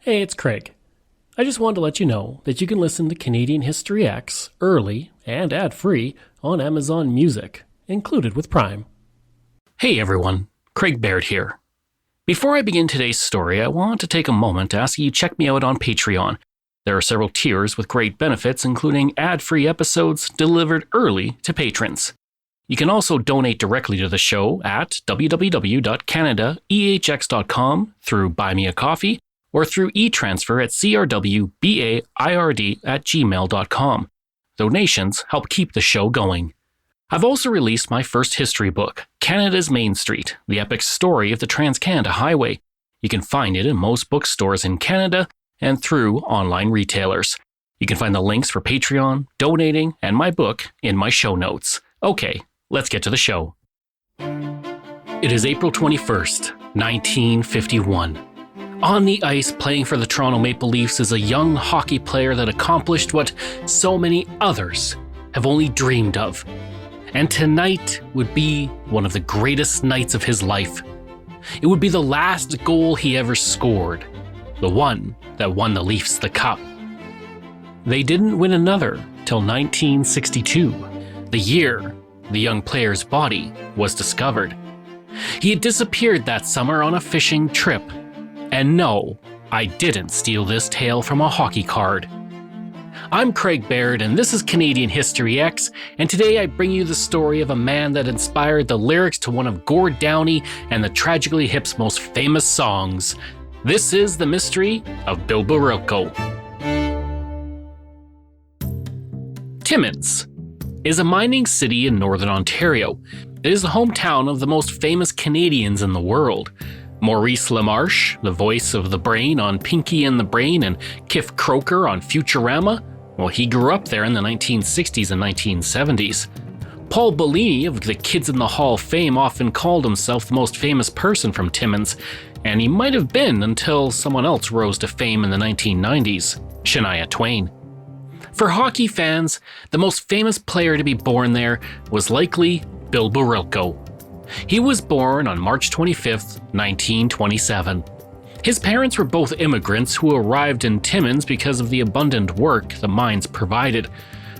Hey, it's Craig. I just wanted to let you know that you can listen to Canadian History X early and ad-free on Amazon Music, included with Prime. Hey everyone, Craig Baird here. Before I begin today's story, I want to take a moment to ask you to check me out on Patreon. There are several tiers with great benefits, including ad-free episodes delivered early to patrons. You can also donate directly to the show at www.canadaehx.com through Buy Me a Coffee or through e-transfer at crwbaird@gmail.com. Donations help keep the show going. I've also released my first history book, Canada's Main Street, the epic story of the Trans-Canada Highway. You can find it in most bookstores in Canada and through online retailers. You can find the links for Patreon, donating, and my book in my show notes. Okay, let's get to the show. It is April 21st, 1951. On the ice playing for the Toronto Maple Leafs is a young hockey player that accomplished what so many others have only dreamed of. And tonight would be one of the greatest nights of his life. It would be the last goal he ever scored, the one that won the Leafs the cup. They didn't win another till 1962, the year the young player's body was discovered. He had disappeared that summer on a fishing trip. And no, I didn't steal this tale from a hockey card. I'm Craig Baird, and this is Canadian History X, and today I bring you the story of a man that inspired the lyrics to one of Gord Downie and the Tragically Hip's most famous songs. This is the mystery of Bill Barilko. Timmins is a mining city in northern Ontario. It is the hometown of the most famous Canadians in the world. Maurice LaMarche, the voice of the Brain on Pinky and the Brain, and Kif Kroker on Futurama, well, he grew up there in the 1960s and 1970s. Paul Bellini of the Kids in the Hall fame often called himself the most famous person from Timmins, and he might have been until someone else rose to fame in the 1990s, Shania Twain. For hockey fans, the most famous player to be born there was likely Bill Barilko. He was born on March 25th, 1927. His parents were both immigrants who arrived in Timmins because of the abundant work the mines provided.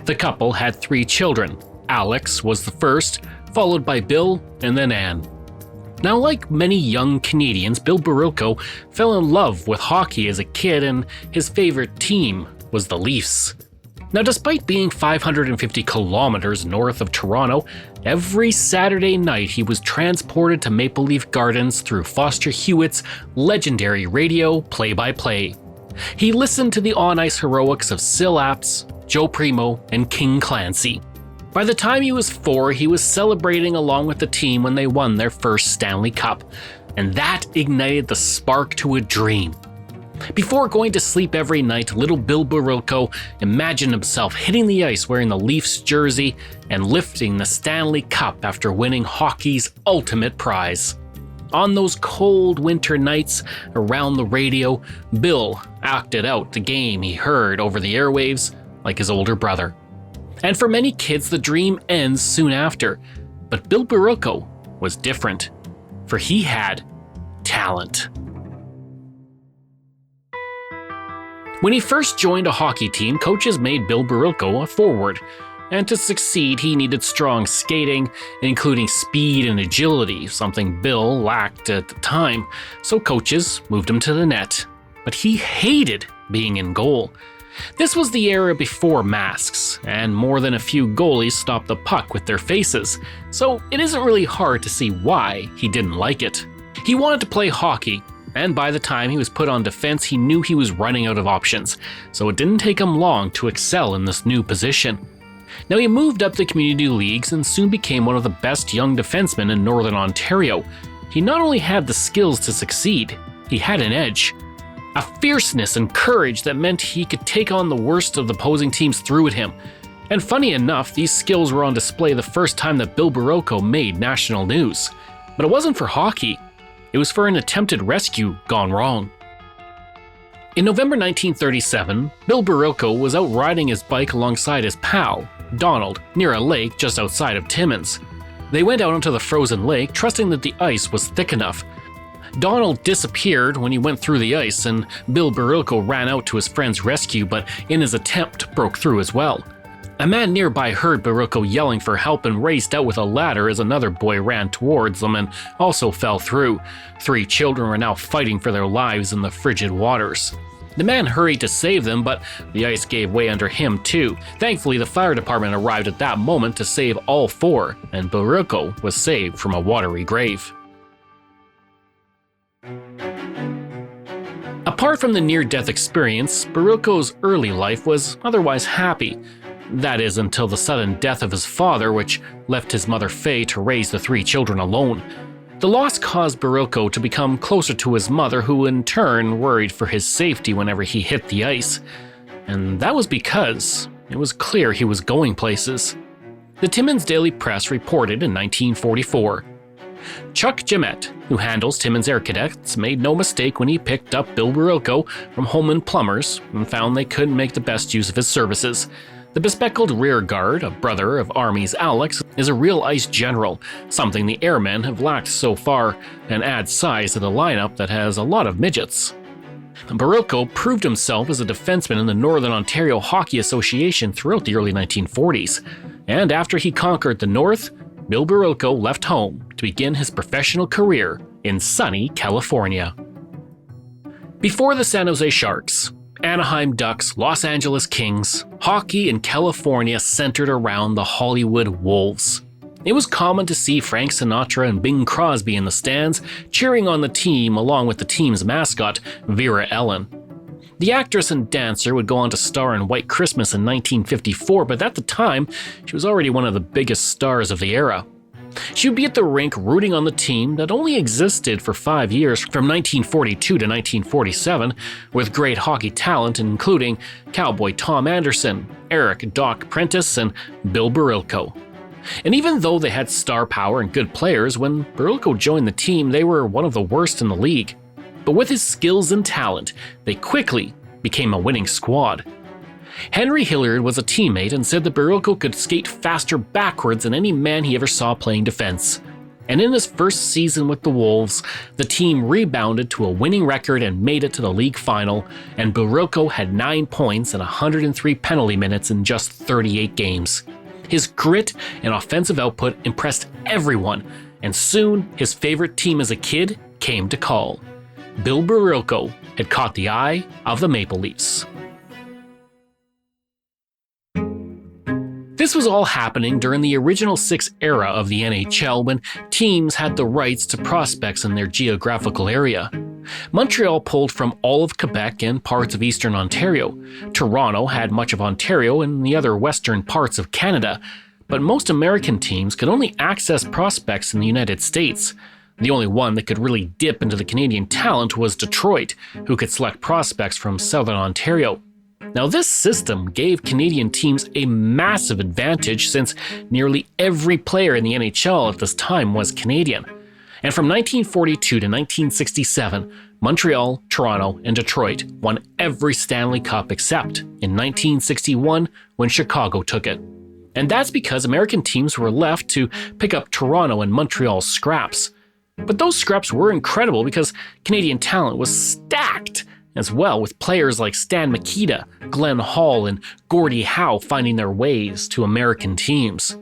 The couple had 3 children. Alex was the first, followed by Bill and then Anne. Now, like many young Canadians, Bill Barilko fell in love with hockey as a kid, and his favorite team was the Leafs. Now, despite being 550 kilometers north of Toronto, every Saturday night he was transported to Maple Leaf Gardens through Foster Hewitt's legendary radio play-by-play. He listened to the on-ice heroics of Syl Apps, Joe Primo, and King Clancy. By the time he was 4, he was celebrating along with the team when they won their first Stanley Cup, and that ignited the spark to a dream. Before going to sleep every night, little Bill Barilko imagined himself hitting the ice wearing the Leafs jersey and lifting the Stanley Cup after winning hockey's ultimate prize. On those cold winter nights around the radio, Bill acted out the game he heard over the airwaves like his older brother. And for many kids, the dream ends soon after. But Bill Barilko was different, for he had talent. When he first joined a hockey team, coaches made Bill Barilko a forward, and to succeed he needed strong skating, including speed and agility, something Bill lacked at the time, so coaches moved him to the net. But he hated being in goal. This was the era before masks, and more than a few goalies stopped the puck with their faces, so it isn't really hard to see why he didn't like it. He wanted to play hockey, and by the time he was put on defense, he knew he was running out of options, so it didn't take him long to excel in this new position. Now, he moved up the community leagues and soon became one of the best young defensemen in Northern Ontario. He not only had the skills to succeed, he had an edge. A fierceness and courage that meant he could take on the worst of the opposing teams threw at him. And funny enough, these skills were on display the first time that Bill Barilko made national news. But it wasn't for hockey. It was for an attempted rescue gone wrong. In November 1937, Bill Barilko was out riding his bike alongside his pal, Donald, near a lake just outside of Timmins. They went out onto the frozen lake, trusting that the ice was thick enough. Donald disappeared when he went through the ice, and Bill Barilko ran out to his friend's rescue, but in his attempt broke through as well. A man nearby heard Barilko yelling for help and raced out with a ladder as another boy ran towards them and also fell through. 3 children were now fighting for their lives in the frigid waters. The man hurried to save them, but the ice gave way under him too. Thankfully, the fire department arrived at that moment to save all 4, and Barilko was saved from a watery grave. Apart from the near-death experience, Barilko's early life was otherwise happy. That is, until the sudden death of his father, which left his mother Faye to raise the 3 children alone. The loss caused Barilko to become closer to his mother, who in turn worried for his safety whenever he hit the ice. And that was because it was clear he was going places. The Timmins Daily Press reported in 1944, Chuck Gimet, who handles Timmins Air Cadets, made no mistake when he picked up Bill Barilko from Holman Plumbers and found they couldn't make the best use of his services. The bespectacled rear guard, a brother of Army's Alex, is a real ice general, something the airmen have lacked so far, and adds size to the lineup that has a lot of midgets. Barilko proved himself as a defenseman in the Northern Ontario Hockey Association throughout the early 1940s, and after he conquered the North, Bill Barilko left home to begin his professional career in sunny California. Before the San Jose Sharks, Anaheim Ducks, Los Angeles Kings, hockey in California centered around the Hollywood Wolves. It was common to see Frank Sinatra and Bing Crosby in the stands, cheering on the team along with the team's mascot, Vera Ellen. The actress and dancer would go on to star in White Christmas in 1954, but at the time, she was already one of the biggest stars of the era. She would be at the rink rooting on the team that only existed for 5 years from 1942 to 1947, with great hockey talent including Cowboy Tom Anderson, Eric Doc Prentice, and Bill Barilko. And even though they had star power and good players, when Barilko joined the team, they were one of the worst in the league. But with his skills and talent, they quickly became a winning squad. Henry Hilliard was a teammate and said that Barilko could skate faster backwards than any man he ever saw playing defense. And in his first season with the Wolves, the team rebounded to a winning record and made it to the league final, and Barilko had 9 points and 103 penalty minutes in just 38 games. His grit and offensive output impressed everyone, and soon his favorite team as a kid came to call. Bill Barilko had caught the eye of the Maple Leafs. This was all happening during the original 6 era of the NHL, when teams had the rights to prospects in their geographical area. Montreal pulled from all of Quebec and parts of eastern Ontario. Toronto had much of Ontario and the other western parts of Canada. But most American teams could only access prospects in the United States. The only one that could really dip into the Canadian talent was Detroit, who could select prospects from southern Ontario. Now, this system gave Canadian teams a massive advantage since nearly every player in the NHL at this time was Canadian. And from 1942 to 1967, Montreal, Toronto, and Detroit won every Stanley Cup except in 1961 when Chicago took it. And that's because American teams were left to pick up Toronto and Montreal's scraps. But those scraps were incredible because Canadian talent was stacked as well, with players like Stan Mikita, Glenn Hall, and Gordie Howe finding their ways to American teams.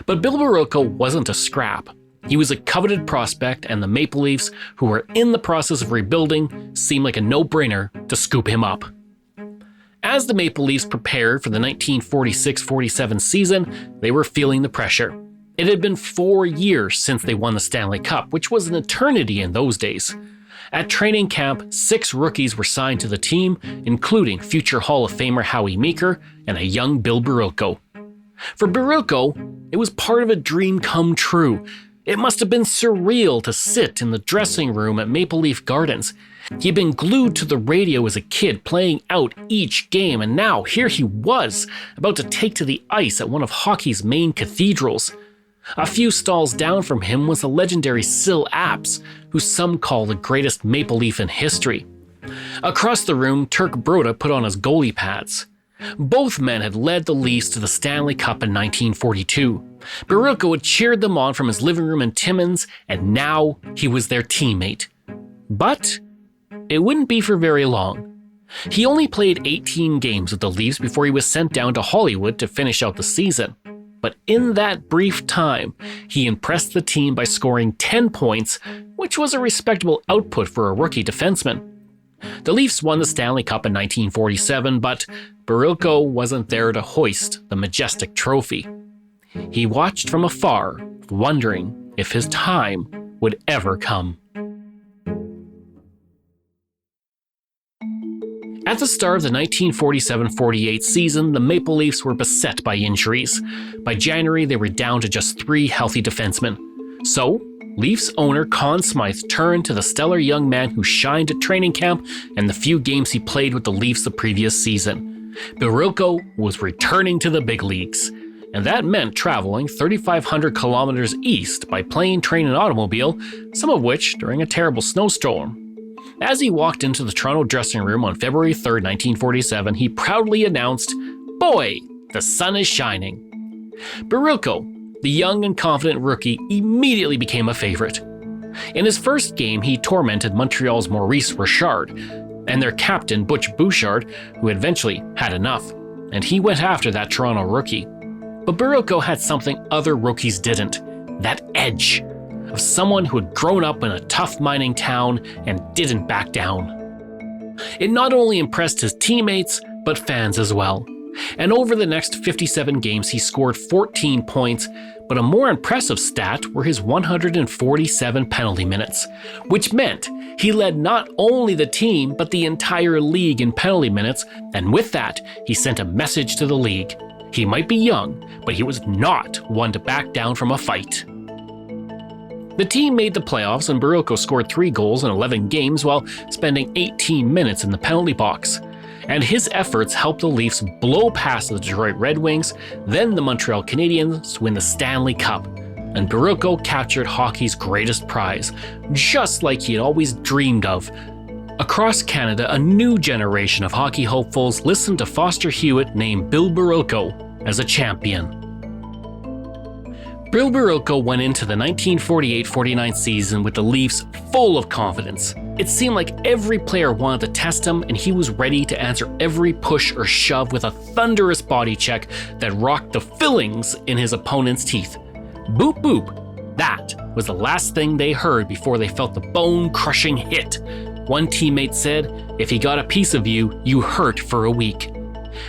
But Bill Barilko wasn't a scrap. He was a coveted prospect, and the Maple Leafs, who were in the process of rebuilding, seemed like a no-brainer to scoop him up. As the Maple Leafs prepared for the 1946-47 season, they were feeling the pressure. It had been 4 years since they won the Stanley Cup, which was an eternity in those days. At training camp, 6 rookies were signed to the team, including future Hall of Famer Howie Meeker and a young Bill Barilko. For Barilko, it was part of a dream come true. It must have been surreal to sit in the dressing room at Maple Leaf Gardens. He had been glued to the radio as a kid, playing out each game, and now here he was, about to take to the ice at one of hockey's main cathedrals. A few stalls down from him was the legendary Syl Apps, who some call the greatest Maple Leaf in history. Across the room, Turk Broda put on his goalie pads. Both men had led the Leafs to the Stanley Cup in 1942. Barilko had cheered them on from his living room in Timmins, and now he was their teammate. But it wouldn't be for very long. He only played 18 games with the Leafs before he was sent down to Hollywood to finish out the season. But in that brief time, he impressed the team by scoring 10 points, which was a respectable output for a rookie defenseman. The Leafs won the Stanley Cup in 1947, but Barilko wasn't there to hoist the majestic trophy. He watched from afar, wondering if his time would ever come. At the start of the 1947-48 season, the Maple Leafs were beset by injuries. By January, they were down to just 3 healthy defensemen. So, Leafs owner Conn Smythe turned to the stellar young man who shined at training camp and the few games he played with the Leafs the previous season. Barilko was returning to the big leagues, and that meant traveling 3,500 kilometers east by plane, train, and automobile, some of which during a terrible snowstorm. As he walked into the Toronto dressing room on February 3, 1947, he proudly announced, "Boy, the sun is shining." Barilko, the young and confident rookie, immediately became a favorite. In his first game, he tormented Montreal's Maurice Richard and their captain Butch Bouchard, who eventually had enough, and he went after that Toronto rookie. But Barilko had something other rookies didn't, that edge of someone who had grown up in a tough mining town and didn't back down. It not only impressed his teammates, but fans as well. And over the next 57 games, he scored 14 points, but a more impressive stat were his 147 penalty minutes, which meant he led not only the team, but the entire league in penalty minutes, and with that, he sent a message to the league. He might be young, but he was not one to back down from a fight. The team made the playoffs, and Barilko scored 3 goals in 11 games while spending 18 minutes in the penalty box. And his efforts helped the Leafs blow past the Detroit Red Wings, then the Montreal Canadiens to win the Stanley Cup. And Barilko captured hockey's greatest prize, just like he had always dreamed of. Across Canada, a new generation of hockey hopefuls listened to Foster Hewitt name Bill Barilko as a champion. Bill Barilko went into the 1948-49 season with the Leafs full of confidence. It seemed like every player wanted to test him, and he was ready to answer every push or shove with a thunderous body check that rocked the fillings in his opponent's teeth. Boop boop. That was the last thing they heard before they felt the bone-crushing hit. One teammate said, "If he got a piece of you, you hurt for a week."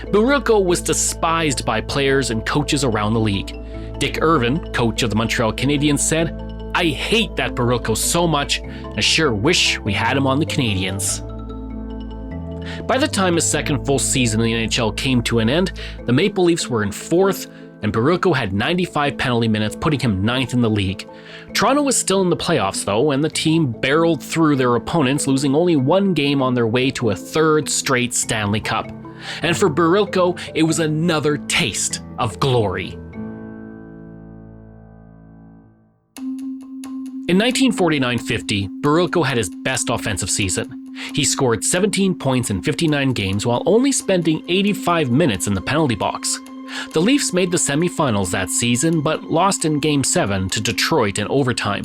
Barilko was despised by players and coaches around the league. Dick Irvin, coach of the Montreal Canadiens, said, "I hate that Barilko so much. I sure wish we had him on the Canadiens." By the time his second full season in the NHL came to an end, the Maple Leafs were in 4th, and Barilko had 95 penalty minutes, putting him 9th in the league. Toronto was still in the playoffs, though, and the team barreled through their opponents, losing only 1 game on their way to a 3rd straight Stanley Cup. And for Barilko, it was another taste of glory. In 1949-50, Barilko had his best offensive season. He scored 17 points in 59 games while only spending 85 minutes in the penalty box. The Leafs made the semifinals that season, but lost in Game 7 to Detroit in overtime.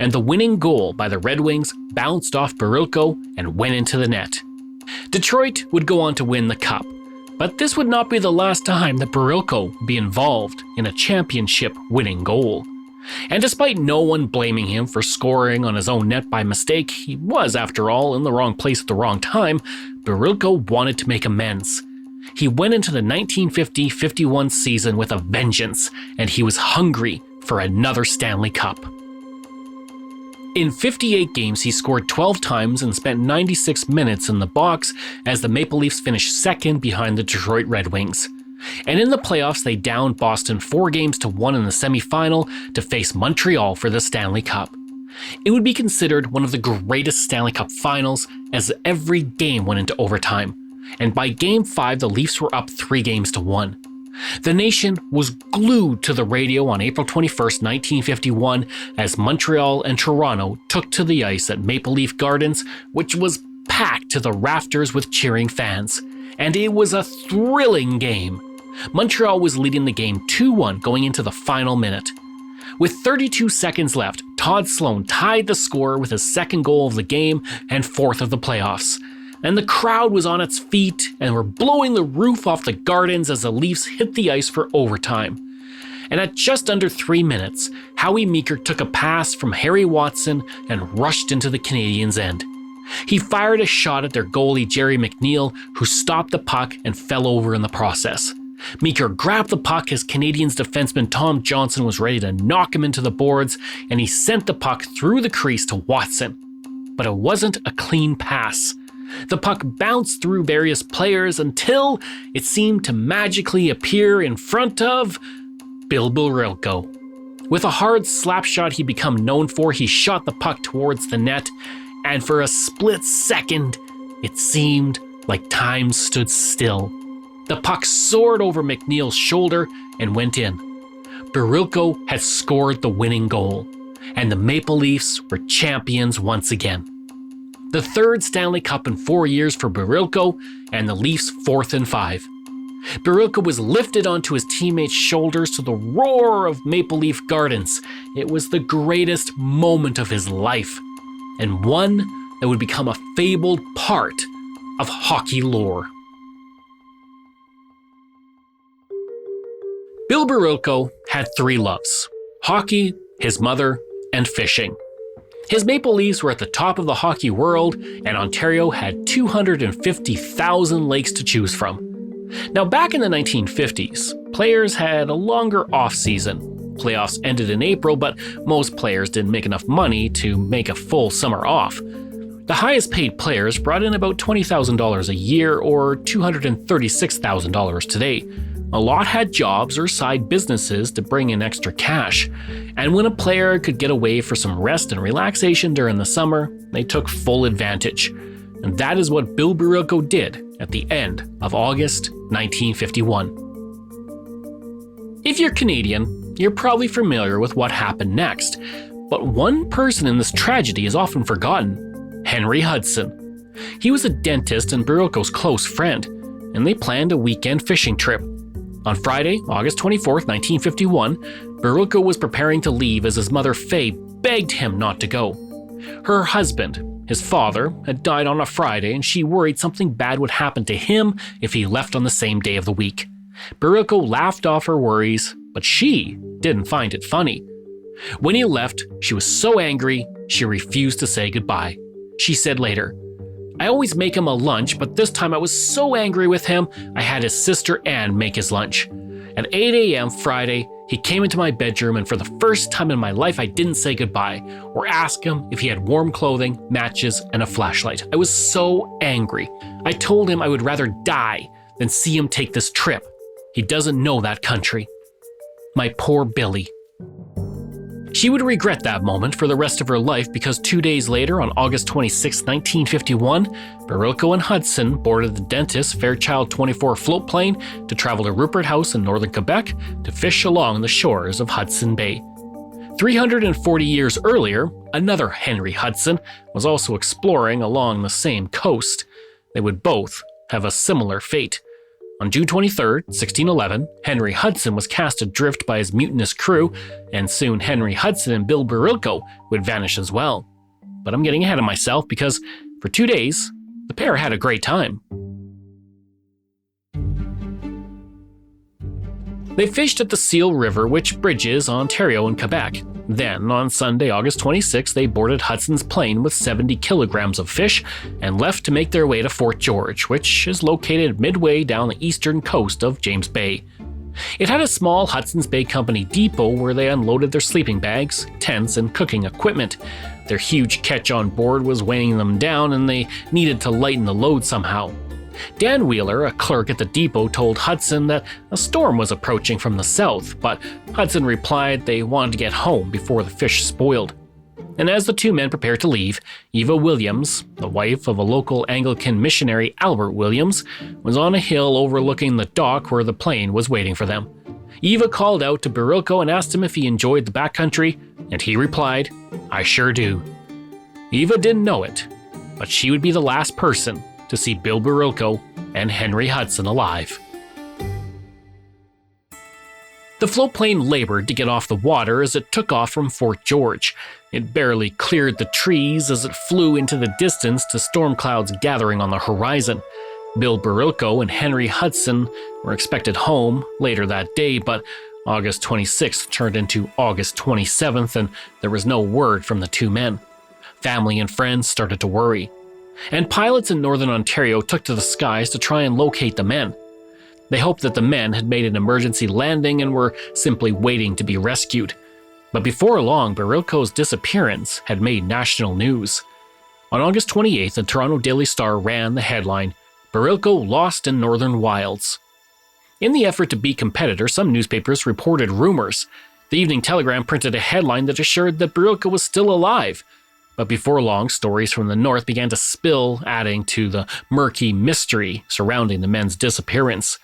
And the winning goal by the Red Wings bounced off Barilko and went into the net. Detroit would go on to win the Cup, but this would not be the last time that Barilko would be involved in a championship-winning goal. And despite no one blaming him for scoring on his own net by mistake, he was, after all, in the wrong place at the wrong time. Barilko wanted to make amends. He went into the 1950-51 season with a vengeance, and he was hungry for another Stanley Cup. In 58 games, he scored 12 times and spent 96 minutes in the box as the Maple Leafs finished 2nd behind the Detroit Red Wings. And in the playoffs, they downed Boston 4-1 in the semifinal to face Montreal for the Stanley Cup. It would be considered one of the greatest Stanley Cup finals as every game went into overtime. And by Game 5, the Leafs were up 3-1. The nation was glued to the radio on April 21st, 1951, as Montreal and Toronto took to the ice at Maple Leaf Gardens, which was packed to the rafters with cheering fans. And it was a thrilling game. Montreal was leading the game 2-1 going into the final minute. With 32 seconds left, Todd Sloan tied the score with his second goal of the game and fourth of the playoffs. And the crowd was on its feet and were blowing the roof off the Gardens as the Leafs hit the ice for overtime. And at just under 3 minutes, Howie Meeker took a pass from Harry Watson and rushed into the Canadiens' end. He fired a shot at their goalie Jerry McNeil, who stopped the puck and fell over in the process. Meeker grabbed the puck as Canadiens defenseman Tom Johnson was ready to knock him into the boards, and he sent the puck through the crease to Watson. But it wasn't a clean pass. The puck bounced through various players until it seemed to magically appear in front of Bill Barilko. With a hard slap shot he'd become known for, he shot the puck towards the net, and for a split second, it seemed like time stood still. The puck soared over McNeil's shoulder and went in. Barilko had scored the winning goal, and the Maple Leafs were champions once again. The third Stanley Cup in 4 years for Barilko, and the Leafs' fourth in 5. Barilko was lifted onto his teammates' shoulders to the roar of Maple Leaf Gardens. It was the greatest moment of his life, and one that would become a fabled part of hockey lore. Bill Barilko had 3 loves: hockey, his mother, and fishing. His Maple Leafs were at the top of the hockey world, and Ontario had 250,000 lakes to choose from. Now, back in the 1950s, players had a longer off-season. Playoffs ended in April, but most players didn't make enough money to make a full summer off. The highest paid players brought in about $20,000 a year, or $236,000 today. A lot had jobs or side businesses to bring in extra cash. And when a player could get away for some rest and relaxation during the summer, they took full advantage. And that is what Bill Barilko did at the end of August 1951. If you're Canadian, you're probably familiar with what happened next. But one person in this tragedy is often forgotten: Henry Hudson. He was a dentist and Barilko's close friend, and they planned a weekend fishing trip. On Friday, August 24, 1951, Barilko was preparing to leave as his mother Faye begged him not to go. Her husband, his father, had died on a Friday, and she worried something bad would happen to him if he left on the same day of the week. Barilko laughed off her worries, but she didn't find it funny. When he left, she was so angry, she refused to say goodbye. She said later, "I always make him a lunch, but this time I was so angry with him, I had his sister Anne make his lunch. At 8 a.m. Friday, he came into my bedroom, and for the first time in my life, I didn't say goodbye or ask him if he had warm clothing, matches, and a flashlight. I was so angry. I told him I would rather die than see him take this trip. He doesn't know that country. My poor Billy." She would regret that moment for the rest of her life, because 2 days later, on August 26, 1951, Barilko and Hudson boarded the dentist Fairchild 24 float plane to travel to Rupert House in northern Quebec to fish along the shores of Hudson Bay. 340 years earlier, another Henry Hudson was also exploring along the same coast. They would both have a similar fate. On June 23, 1611, Henry Hudson was cast adrift by his mutinous crew, and soon Henry Hudson and Bill Barilko would vanish as well. But I'm getting ahead of myself, because for 2 days, the pair had a great time. They fished at the Seal River, which bridges Ontario and Quebec. Then, on Sunday, August 26, they boarded Hudson's plane with 70 kilograms of fish and left to make their way to Fort George, which is located midway down the eastern coast of James Bay. It had a small Hudson's Bay Company depot where they unloaded their sleeping bags, tents, and cooking equipment. Their huge catch on board was weighing them down, and they needed to lighten the load somehow. Dan Wheeler, a clerk at the depot, told Hudson that a storm was approaching from the south, but Hudson replied they wanted to get home before the fish spoiled. And as the two men prepared to leave, Eva Williams, the wife of a local Anglican missionary Albert Williams, was on a hill overlooking the dock where the plane was waiting for them. Eva called out to Barilko and asked him if he enjoyed the backcountry, and he replied, "I sure do." Eva didn't know it, but she would be the last person to see Bill Barilko and Henry Hudson alive. The floatplane labored to get off the water as it took off from Fort George. It barely cleared the trees as it flew into the distance to storm clouds gathering on the horizon. Bill Barilko and Henry Hudson were expected home later that day, but August 26th turned into August 27th, and there was no word from the two men. Family and friends started to worry, and pilots in Northern Ontario took to the skies to try and locate the men. They hoped that the men had made an emergency landing and were simply waiting to be rescued. But before long, Barilko's disappearance had made national news. On August 28th, the Toronto Daily Star ran the headline, "Barilko lost in Northern Wilds." In the effort to be competitor, some newspapers reported rumors. The Evening Telegram printed a headline that assured that Barilko was still alive. But before long, stories from the north began to spill, adding to the murky mystery surrounding the men's disappearance.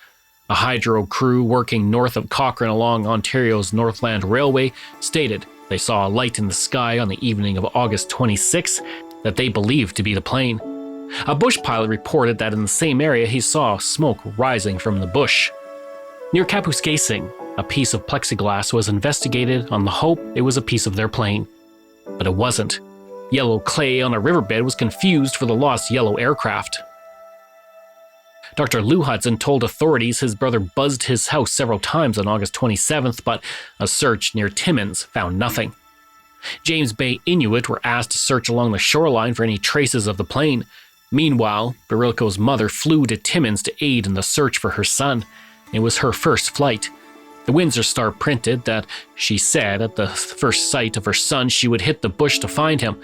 A hydro crew working north of Cochrane along Ontario's Northland Railway stated they saw a light in the sky on the evening of August 26 that they believed to be the plane. A bush pilot reported that in the same area he saw smoke rising from the bush. Near Kapuskasing, a piece of plexiglass was investigated on the hope it was a piece of their plane. But it wasn't. Yellow clay on a riverbed was confused for the lost yellow aircraft. Dr. Lou Hudson told authorities his brother buzzed his house several times on August 27th, but a search near Timmins found nothing. James Bay Inuit were asked to search along the shoreline for any traces of the plane. Meanwhile, Barilko's mother flew to Timmins to aid in the search for her son. It was her first flight. The Windsor Star printed that she said at the first sight of her son she would hit the bush to find him,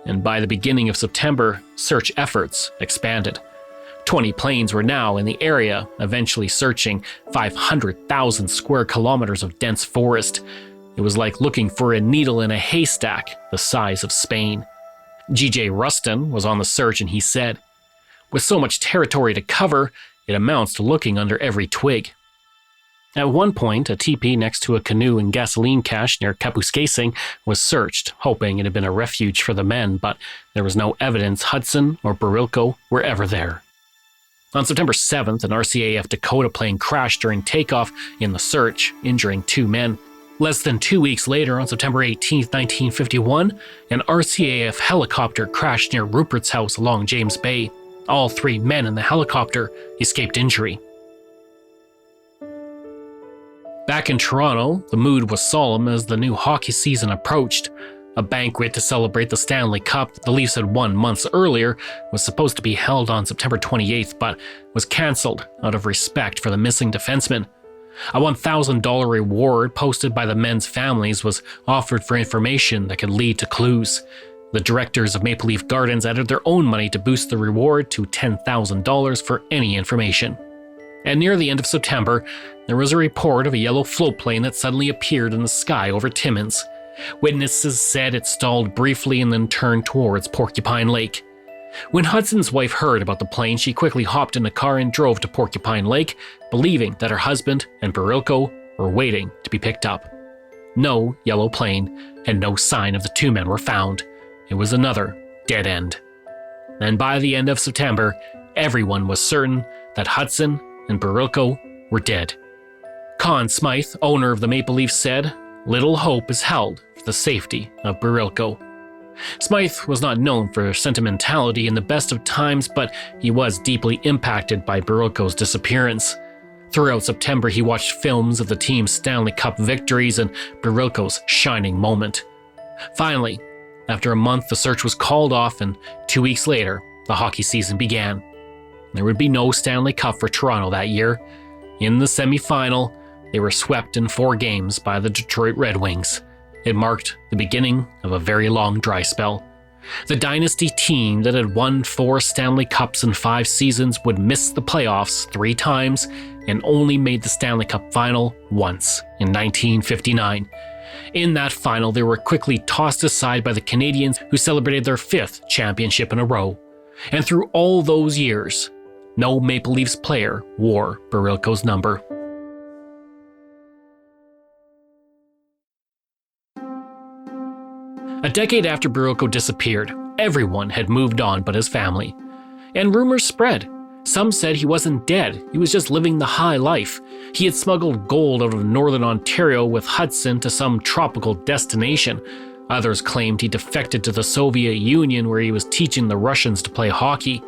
and by the beginning of September, search efforts expanded. 20 planes were now in the area, eventually searching 500,000 square kilometers of dense forest. It was like looking for a needle in a haystack the size of Spain. G.J. Rustin was on the search, and he said, "With so much territory to cover, it amounts to looking under every twig." At one point, a teepee next to a canoe and gasoline cache near Kapuskasing was searched, hoping it had been a refuge for the men, but there was no evidence Hudson or Barilko were ever there. On September 7th, an RCAF Dakota plane crashed during takeoff in the search, injuring 2 men. Less than 2 weeks later, on September 18, 1951, an RCAF helicopter crashed near Rupert's house along James Bay. All 3 men in the helicopter escaped injury. Back in Toronto, the mood was solemn as the new hockey season approached. A banquet to celebrate the Stanley Cup the Leafs had won months earlier was supposed to be held on September 28th, but was cancelled out of respect for the missing defenseman. A $1,000 reward posted by the men's families was offered for information that could lead to clues. The directors of Maple Leaf Gardens added their own money to boost the reward to $10,000 for any information. And near the end of September, there was a report of a yellow floatplane that suddenly appeared in the sky over Timmins. Witnesses said it stalled briefly and then turned towards Porcupine Lake. When Hudson's wife heard about the plane, she quickly hopped in a car and drove to Porcupine Lake, believing that her husband and Barilko were waiting to be picked up. No yellow plane, and no sign of the 2 men were found. It was another dead end. And by the end of September, everyone was certain that Hudson and Barilko were dead. Con Smythe, owner of the Maple Leafs, said, "Little hope is held for the safety of Barilko." Smythe was not known for sentimentality in the best of times, but he was deeply impacted by Barilko's disappearance. Throughout September, he watched films of the team's Stanley Cup victories and Barilko's shining moment. Finally, after a month, the search was called off, and 2 weeks later, the hockey season began. There would be no Stanley Cup for Toronto that year. In the semi-final, they were swept in 4 games by the Detroit Red Wings. It marked the beginning of a very long dry spell. The dynasty team that had won 4 Stanley Cups in 5 seasons would miss the playoffs 3 times and only made the Stanley Cup final once, in 1959. In that final, they were quickly tossed aside by the Canadiens, who celebrated their 5th championship in a row. And through all those years, no Maple Leafs player wore Barilko's number. A decade after Barilko disappeared, everyone had moved on but his family. And rumors spread. Some said he wasn't dead, he was just living the high life. He had smuggled gold out of northern Ontario with Hudson to some tropical destination. Others claimed he defected to the Soviet Union where he was teaching the Russians to play hockey.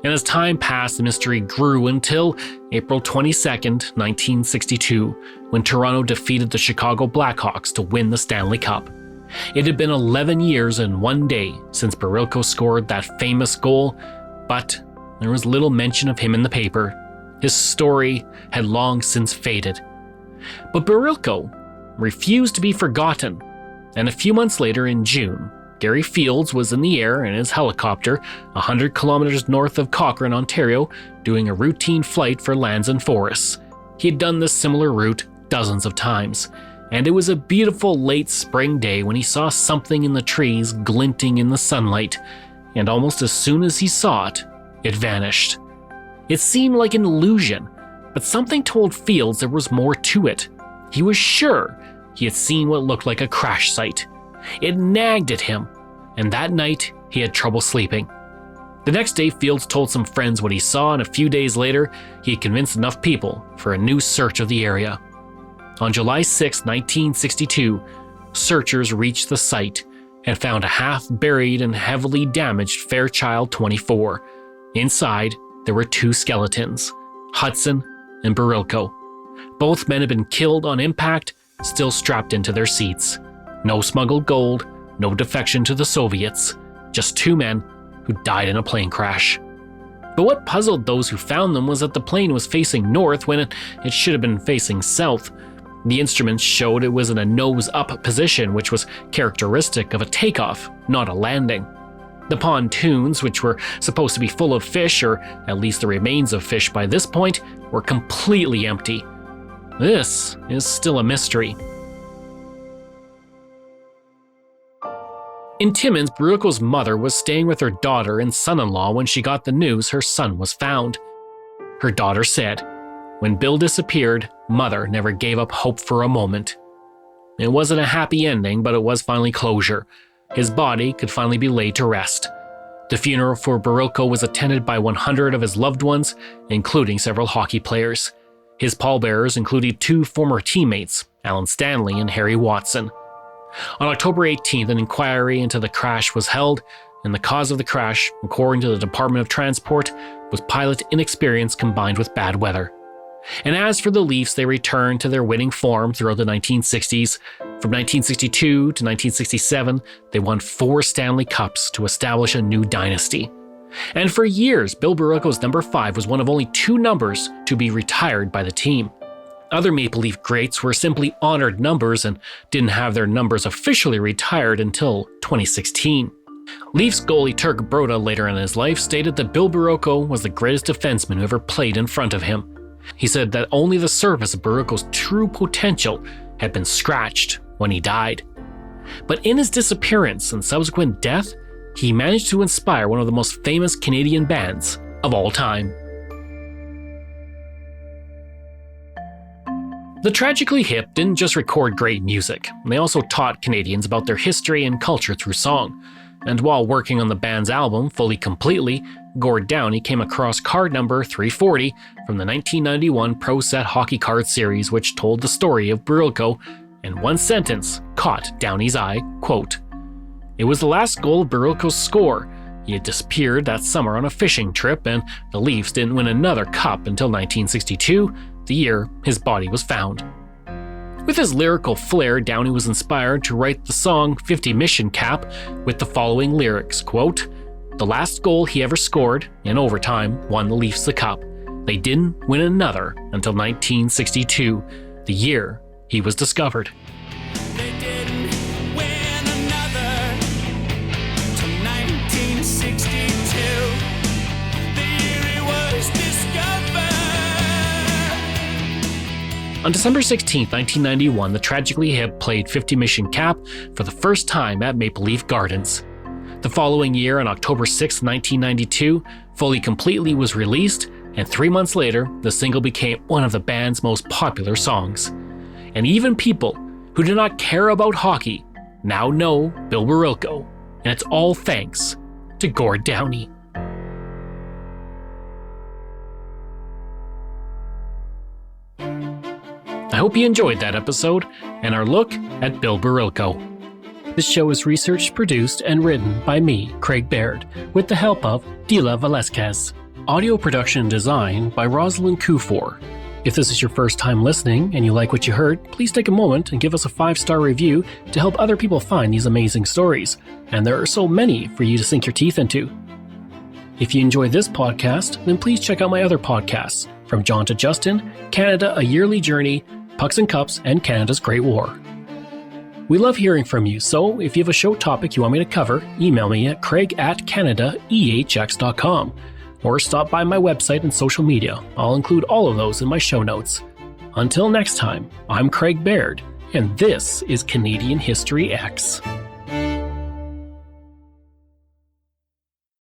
And as time passed, the mystery grew until April 22nd, 1962, when Toronto defeated the Chicago Blackhawks to win the Stanley Cup. It had been 11 years and 1 day since Barilko scored that famous goal, but there was little mention of him in the paper. His story had long since faded. But Barilko refused to be forgotten, and a few months later in June, Gary Fields was in the air in his helicopter 100 kilometers north of Cochrane, Ontario, doing a routine flight for lands and forests. He had done this similar route dozens of times, and it was a beautiful late spring day when he saw something in the trees glinting in the sunlight, and almost as soon as he saw it, it vanished. It seemed like an illusion, but something told Fields there was more to it. He was sure he had seen what looked like a crash site. It nagged at him, and that night he had trouble sleeping. The next day, Fields told some friends what he saw, and a few days later, he had convinced enough people for a new search of the area. On July 6, 1962, searchers reached the site and found a half-buried and heavily damaged Fairchild 24. Inside, there were two skeletons, Hudson and Barilko. Both men had been killed on impact, still strapped into their seats. No smuggled gold, no defection to the Soviets, just two men who died in a plane crash. But what puzzled those who found them was that the plane was facing north when it should have been facing south. The instruments showed it was in a nose-up position, which was characteristic of a takeoff, not a landing. The pontoons, which were supposed to be full of fish, or at least the remains of fish by this point, were completely empty. This is still a mystery. In Timmins, Barilko's mother was staying with her daughter and son-in-law when she got the news her son was found. Her daughter said, "When Bill disappeared, Mother never gave up hope for a moment." It wasn't a happy ending, but it was finally closure. His body could finally be laid to rest. The funeral for Barilko was attended by 100 of his loved ones, including several hockey players. His pallbearers included two former teammates, Alan Stanley and Harry Watson. On October 18th, an inquiry into the crash was held, and the cause of the crash, according to the Department of Transport, was pilot inexperience combined with bad weather. And as for the Leafs, they returned to their winning form throughout the 1960s. From 1962 to 1967, they won 4 Stanley Cups to establish a new dynasty. And for years, Bill Barilko's number 5 was one of only 2 numbers to be retired by the team. Other Maple Leaf greats were simply honored numbers and didn't have their numbers officially retired until 2016. Leafs goalie Turk Broda later in his life stated that Bill Barilko was the greatest defenseman who ever played in front of him. He said that only the surface of Barilko's true potential had been scratched when he died. But in his disappearance and subsequent death, he managed to inspire one of the most famous Canadian bands of all time. The Tragically Hip didn't just record great music, they also taught Canadians about their history and culture through song. And while working on the band's album Fully Completely, Gord Downie came across card number 340 from the 1991 Pro Set Hockey Card Series, which told the story of Barilko, and one sentence caught Downie's eye, quote, "It was the last goal of Barilko's score. He had disappeared that summer on a fishing trip, and the Leafs didn't win another cup until 1962, the year his body was found." With his lyrical flair, Downie was inspired to write the song 50 Mission Cap with the following lyrics, quote, "The last goal he ever scored, in overtime, won the Leafs the cup. They didn't win another until 1962, the year he was discovered." They didn't win another till 1962, the year he was discovered. On December 16, 1991, the Tragically Hip played 50 Mission Cap for the first time at Maple Leaf Gardens. The following year, on October 6, 1992, Fully Completely was released, and 3 months later, the single became one of the band's most popular songs. And even people who do not care about hockey now know Bill Barilko, and it's all thanks to Gord Downie. hope you enjoyed that episode and our look at Bill Barilko. This show is researched, produced, and written by me, Craig Baird, with the help of Dila Velasquez. Audio production and design by Rosalind Kufor. If this is your first time listening and you like what you heard, please take a moment and give us a 5-star review to help other people find these amazing stories. And there are so many for you to sink your teeth into. If you enjoy this podcast, then please check out my other podcasts, From John to Justin, Canada, A Yearly Journey, Pucks and Cups, and Canada's Great War. We love hearing from you, so if you have a show topic you want me to cover, email me at craig@canadaehx.com. Or stop by my website and social media. I'll include all of those in my show notes. Until next time, I'm Craig Baird, and this is Canadian History X.